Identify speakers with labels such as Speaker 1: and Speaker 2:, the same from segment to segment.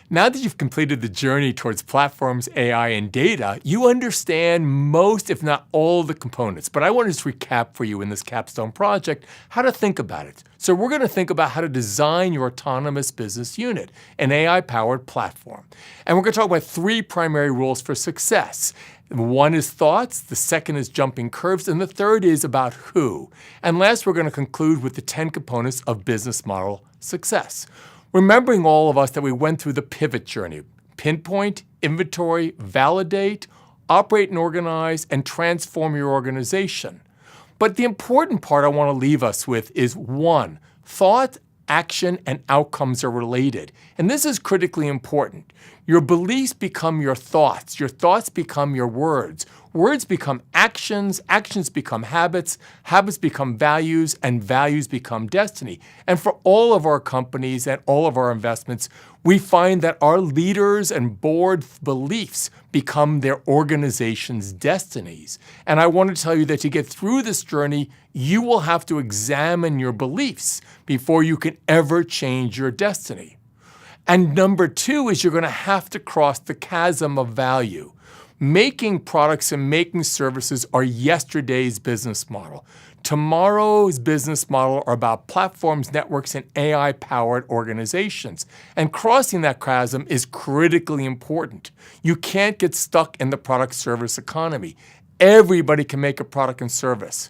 Speaker 1: Now that you've completed the journey towards platforms, AI, and data, you understand most, if not all, of the components. But I want to just recap for you in this Capstone project how to think about it. So we're going to think about how to design your autonomous business unit, an AI-powered platform. And we're going to talk about 3 primary rules for success. One is thoughts, the second is jumping curves, and the third is about who. And last, we're going to conclude with the 10 components of business model success. Remembering all of us that we went through the pivot journey: pinpoint, inventory, validate, operate and organize, and transform your organization. But the important part I want to leave us with is 1, thought, action, and outcomes are related. And this is critically important. Your beliefs become your thoughts become your words become actions become habits become values, and values become destiny. And for all of our companies and all of our investments, we find that our leaders and board beliefs become their organization's destinies. And I want to tell you that to get through this journey, you will have to examine your beliefs before you can ever change your destiny. And number 2 is you're going to have to cross the chasm of value. Making products and making services are yesterday's business model. Tomorrow's business model are about platforms, networks, and AI-powered organizations. And crossing that chasm is critically important. You can't get stuck in the product-service economy. Everybody can make a product and service.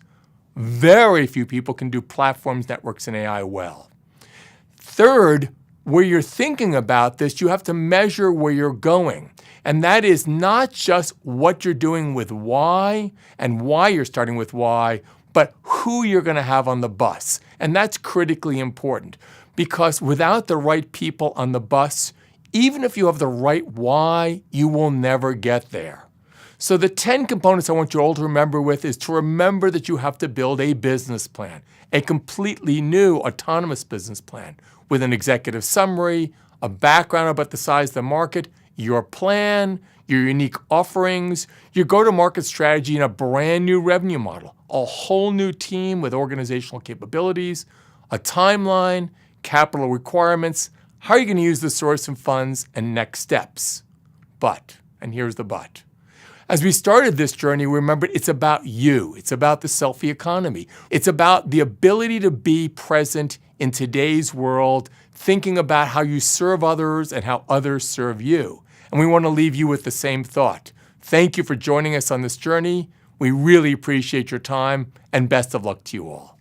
Speaker 1: Very few people can do platforms, networks, and AI well. Third, where you're thinking about this, you have to measure where you're going. And that is not just what you're doing with why and why you're starting with why, but who you're going to have on the bus. And that's critically important, because without the right people on the bus, even if you have the right why, you will never get there. So the 10 components I want you all to remember with is to remember that you have to build a business plan, a completely new autonomous business plan with an executive summary, a background about the size of the market, your plan, your unique offerings, your go-to-market strategy, and a brand new revenue model, a whole new team with organizational capabilities, a timeline, capital requirements, how are you going to use the source and funds, and next steps. But, and here's the but, as we started this journey, remember it's about you. It's about the selfie economy. It's about the ability to be present in today's world, thinking about how you serve others and how others serve you. And we want to leave you with the same thought. Thank you for joining us on this journey. We really appreciate your time, and best of luck to you all.